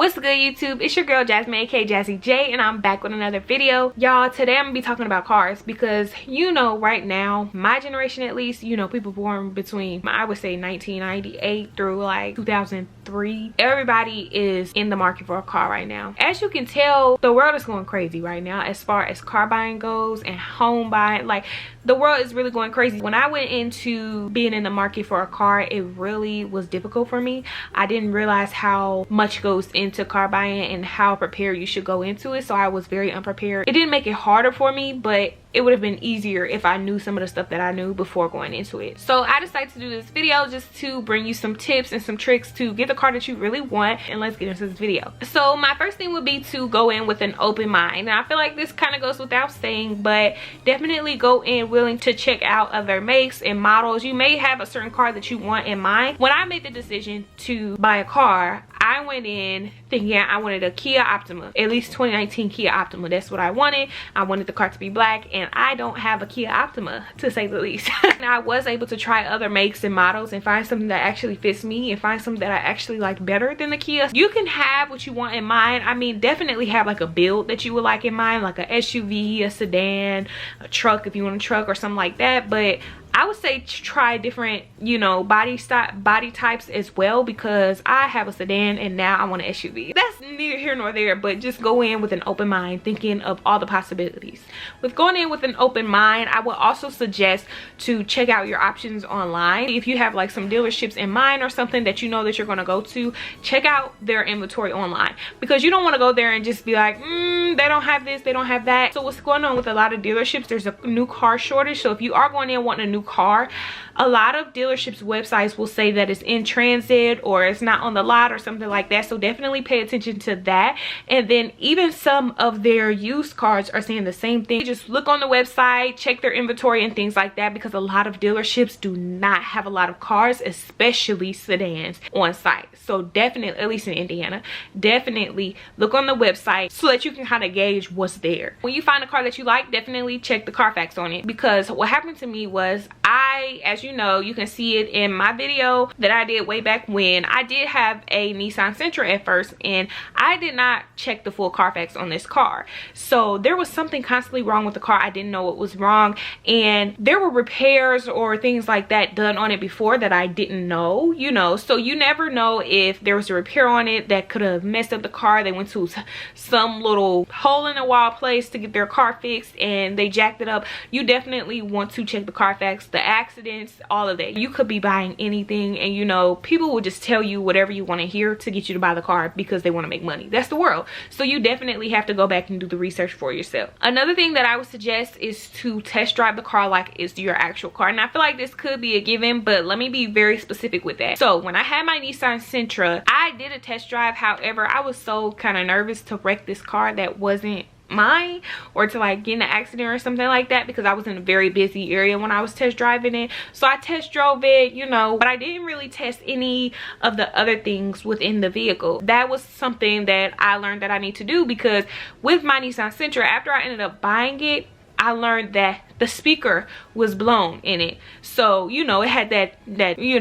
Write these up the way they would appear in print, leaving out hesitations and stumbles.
What's good, YouTube? It's your girl Jasmine, aka Jazzy J, and I'm back with another video. Y'all, today I'm gonna be talking about cars because right now, my generation at least, people born between, I would say 1998 through like 2003, everybody is in the market for a car right now. As you can tell, the world is going crazy right now as far as car buying goes and home buying. Like, the world is really going crazy. When I went into being in the market for a car, it really was difficult for me. I didn't realize how much goes into car buying and how prepared you should go into it, so I was very unprepared. It didn't make it harder for me, but it would have been easier if I knew some of the stuff that I knew before going into it. So I decided to do this video just to bring you some tips and some tricks to get the car that you really want, and let's get into this video. So my first thing would be to go in with an open mind. And I feel like this kind of goes without saying, but definitely go in willing to check out other makes and models. You may have a certain car that you want in mind. When I made the decision to buy a car, I went in thinking I wanted a Kia Optima, at least 2019 Kia Optima. That's what I wanted. I wanted the car to be black, and I don't have a Kia Optima, to say the least. And I was able to try other makes and models and find something that actually fits me and find something that I actually like better than the Kia. You can have what you want in mind. I mean, definitely have like a build that you would like in mind, like a SUV, a sedan, a truck if you want a truck or something like that. But I would say try different, body types as well, because I have a sedan and now I want an SUV. That's neither here nor there, but just go in with an open mind, thinking of all the possibilities. With going in with an open mind, I would also suggest to check out your options online. If you have like some dealerships in mind or something that you know that you're going to go to, check out their inventory online, because you don't want to go there and just be like, they don't have this, they don't have that. So what's going on with a lot of dealerships, there's a new car shortage. So if you are going in wanting a new car, a lot of dealerships websites will say that it's in transit or it's not on the lot or something like that. So definitely pay attention to that. And then even some of their used cars are saying the same thing. Just look on the website, check their inventory and things like that, because a lot of dealerships do not have a lot of cars, especially sedans, on site. So definitely, at least in Indiana, definitely look on the website so that you can kind of gauge what's there. When you find a car that you like, definitely check the Carfax on it, because what happened to me was, as you know, you can see it in my video that I did way back when. I did have a Nissan Sentra at first, and I did not check the full Carfax on this car. So there was something constantly wrong with the car. I didn't know what was wrong, and there were repairs or things like that done on it before that I didn't know, so you never know if there was a repair on it that could have messed up the car. They went to some little hole in the wall place to get their car fixed and they jacked it up. You definitely want to check the Carfax, the accidents, all of that. You could be buying anything, and people will just tell you whatever you want to hear to get you to buy the car because they want to make money. That's the world. So you definitely have to go back and do the research for yourself. Another thing that I would suggest is to test drive the car like it's your actual car. And I feel like this could be a given, but let me be very specific with that. So when I had my Nissan Sentra, I did a test drive. However, I was so kind of nervous to wreck this car that wasn't mine, or to like get in an accident or something like that, because I was in a very busy area when I was test driving it. So I test drove it, but I didn't really test any of the other things within the vehicle. That was something that I learned that I need to do, because with my Nissan Sentra, after I ended up buying it, I learned that the speaker was blown in it. So, it had that you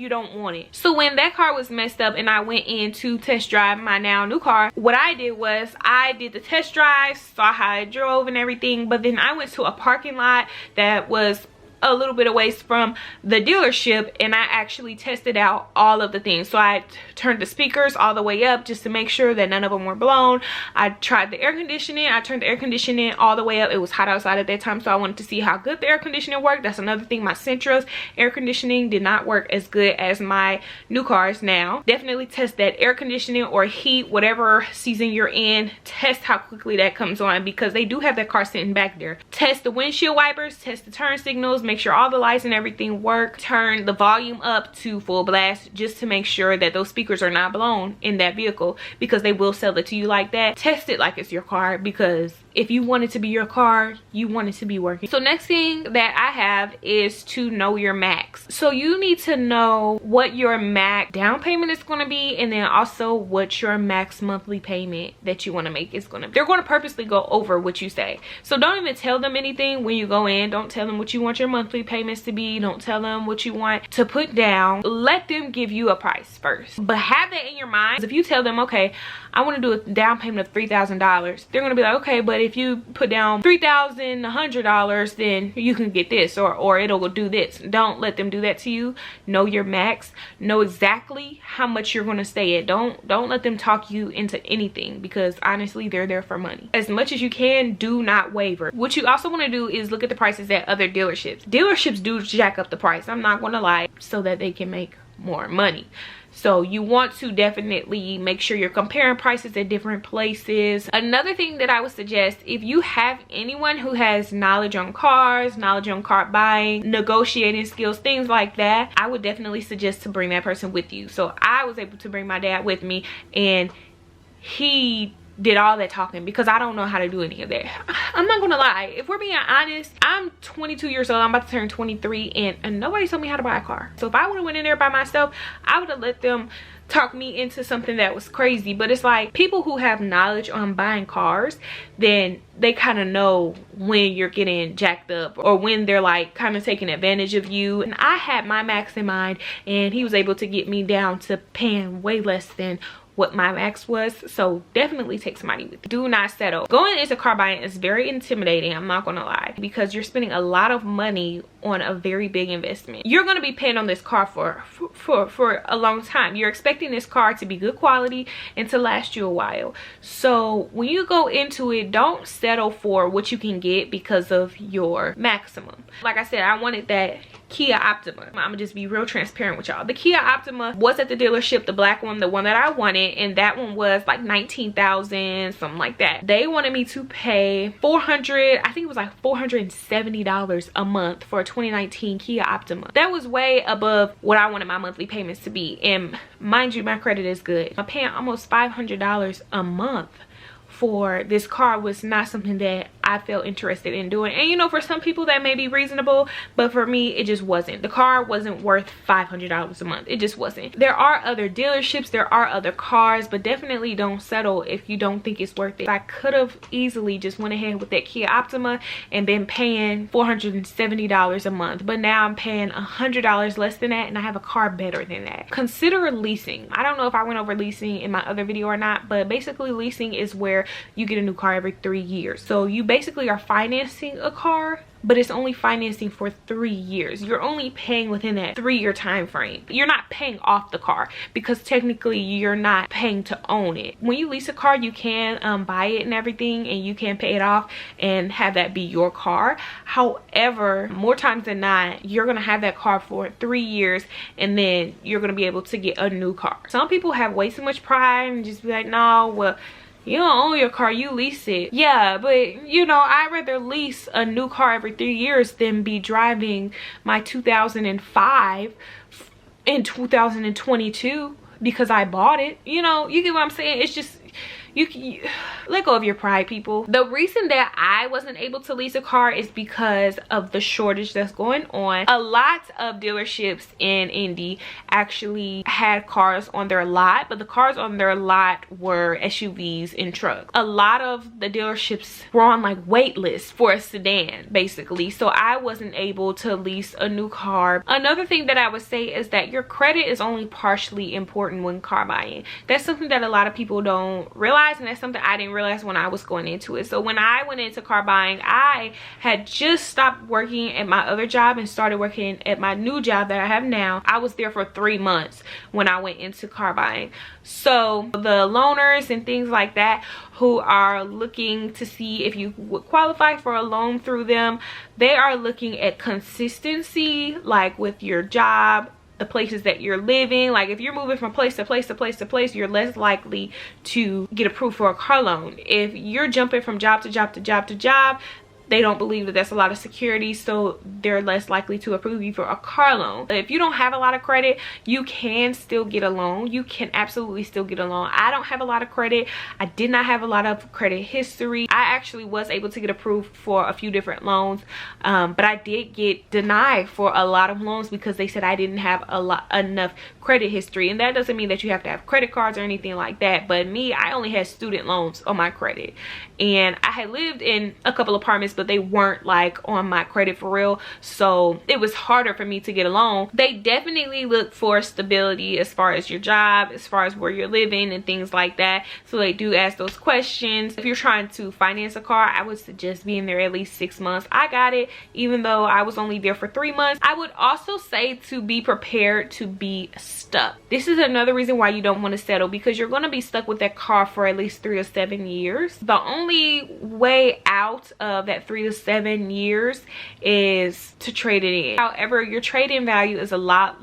don't want it. So when that car was messed up and I went in to test drive my now new car, what I did was I did the test drive, saw how it drove and everything, but then I went to a parking lot that was a little bit away from the dealership, and I actually tested out all of the things. So I turned the speakers all the way up just to make sure that none of them were blown. I tried the air conditioning. I turned the air conditioning all the way up. It was hot outside at that time, so I wanted to see how good the air conditioning worked. That's another thing. My Sentra's air conditioning did not work as good as my new cars now. Definitely test that air conditioning or heat, whatever season you're in. Test how quickly that comes on, because they do have that car sitting back there. Test the windshield wipers, test the turn signals, make sure all the lights and everything work. Turn the volume up to full blast just to make sure that those speakers are not blown in that vehicle, because they will sell it to you like that. Test it like it's your car, because if you want it to be your car, you want it to be working. So next thing that I have is to know your max. So you need to know what your max down payment is going to be, and then also what your max monthly payment that you want to make is going to be. They're going to purposely go over what you say. So don't even tell them anything when you go in. Don't tell them what you want your monthly payments to be. Don't tell them what you want to put down. Let them give you a price first, but have that in your mind. If you tell them, okay, I want to do a down payment of $3,000, they're going to be like, okay, but if you put down $3,100, then you can get this, or it'll do this. Don't let them do that to you. Know your max. Know exactly how much you're going to stay at. Don't let them talk you into anything, because honestly, they're there for money. As much as you can, do not waver. What you also want to do is look at the prices at other dealerships. Dealerships do jack up the price, I'm not going to lie, so that they can make more money. So you want to definitely make sure you're comparing prices at different places. Another thing that I would suggest, if you have anyone who has knowledge on cars, knowledge on car buying, negotiating skills, things like that, I would definitely suggest to bring that person with you. So I was able to bring my dad with me, and he did all that talking, because I don't know how to do any of that. I'm not gonna lie, if we're being honest, I'm 22 years old, I'm about to turn 23, and nobody told me how to buy a car. So if I would have went in there by myself, I would have let them talk me into something that was crazy. But it's like, people who have knowledge on buying cars, then they kind of know when you're getting jacked up, or when they're like kind of taking advantage of you. And I had my max in mind, and he was able to get me down to paying way less than what my max was. So definitely take somebody with you. Do not settle. Going into car buying is very intimidating, I'm not gonna lie, because you're spending a lot of money on a very big investment. You're going to be paying on this car for a long time. You're expecting this car to be good quality and to last you a while. So when you go into it, don't settle for what you can get because of your maximum. Like I said, I wanted that Kia Optima. I'm gonna just be real transparent with y'all. The Kia Optima was at the dealership, the black one, the one that I wanted, and that one was like $19,000, something like that. They wanted me to pay $400, I think it was like $470 a month for a 2019 Kia Optima. That was way above what I wanted my monthly payments to be, and mind you, my credit is good. I'm paying almost $500 a month for this car was not something that I felt interested in doing. And you know, for some people that may be reasonable, but for me it just wasn't. The car wasn't worth $500 a month. It just wasn't. There are other dealerships, there are other cars, but definitely don't settle if you don't think it's worth it. I could have easily just went ahead with that Kia Optima and been paying $470 a month, but now I'm paying $100 less than that, and I have a car better than that. Consider leasing. I don't know if I went over leasing in my other video or not, but basically leasing is where you get a new car every 3 years. So you basically are financing a car, but it's only financing for 3 years. You're only paying within that 3-year time frame. You're not paying off the car, because technically you're not paying to own it. When you lease a car, you can buy it and everything, and you can pay it off and have that be your car. However, more times than not, you're gonna have that car for 3 years, and then you're gonna be able to get a new car. Some people have way too much pride and just be like, no, well, you don't own your car, you lease it. Yeah, but you know, I'd rather lease a new car every 3 years than be driving my 2005 in 2022 because I bought it. You know, you get what I'm saying? It's just, you let go of your pride, people. The reason that I wasn't able to lease a car is because of the shortage that's going on. A lot of dealerships in Indy actually had cars on their lot, but the cars on their lot were SUVs and trucks. A lot of the dealerships were on like wait lists for a sedan, basically. So I wasn't able to lease a new car. Another thing that I would say is that your credit is only partially important when car buying. That's something that a lot of people don't realize, and that's something I didn't realize when I was going into it. So when I went into car buying, I had just stopped working at my other job and started working at my new job that I have now. I was there for 3 months when I went into car buying. So the loaners and things like that who are looking to see if you would qualify for a loan through them, they are looking at consistency, like with your job, the places that you're living. Like if you're moving from place to place to place to place, you're less likely to get approved for a car loan. If you're jumping from job to job to job to job, they don't believe that that's a lot of security, so they're less likely to approve you for a car loan. But if you don't have a lot of credit, you can still get a loan. You can absolutely still get a loan. I don't have a lot of credit. I did not have a lot of credit history. I actually was able to get approved for a few different loans, but I did get denied for a lot of loans because they said I didn't have enough credit history. And that doesn't mean that you have to have credit cards or anything like that, but me, I only had student loans on my credit, and I had lived in a couple apartments, but they weren't like on my credit for real, so it was harder for me to get a loan. They definitely look for stability as far as your job, as far as where you're living and things like that, so they do ask those questions. If you're trying to finance a car, I would suggest being there at least 6 months. I got it even though I was only there for 3 months. I would also say to be prepared to be stuck. This is another reason why you don't want to settle, because you're going to be stuck with that car for at least 3 to 7 years. The only way out of that 3 to 7 years is to trade it in. However, your trade-in value is a lot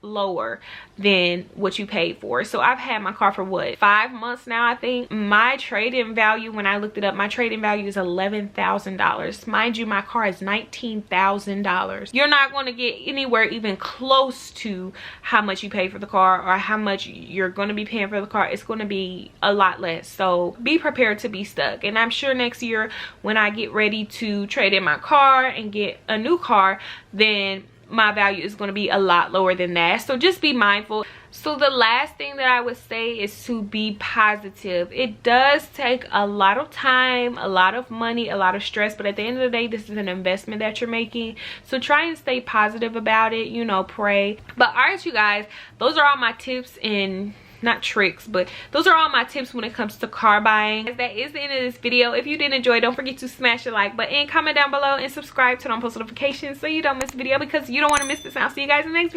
lower than what you paid for. So I've had my car for what, 5 months now, I think. My trade-in value, when I looked it up, my trade-in value is $11,000. Mind you, my car is $19,000. You're not going to get anywhere even close to how much you pay for the car or how much you're going to be paying for the car. It's going to be a lot less. So be prepared to be stuck. And I'm sure next year when I get ready to trade in my car and get a new car, then my value is going to be a lot lower than that. So just be mindful. So the last thing that I would say is to be positive. It does take a lot of time, a lot of money, a lot of stress, but at the end of the day, this is an investment that you're making. So try and stay positive about it, you know, pray. But all right, you guys, those are all my tips and not tricks, but those are all my tips when it comes to car buying. That is the end of this video. If you did enjoy, don't forget to smash the like button, comment down below, and subscribe, turn on post notifications so you don't miss a video, because you don't want to miss this. I'll see you guys in the next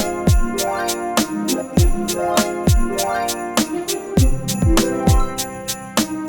video.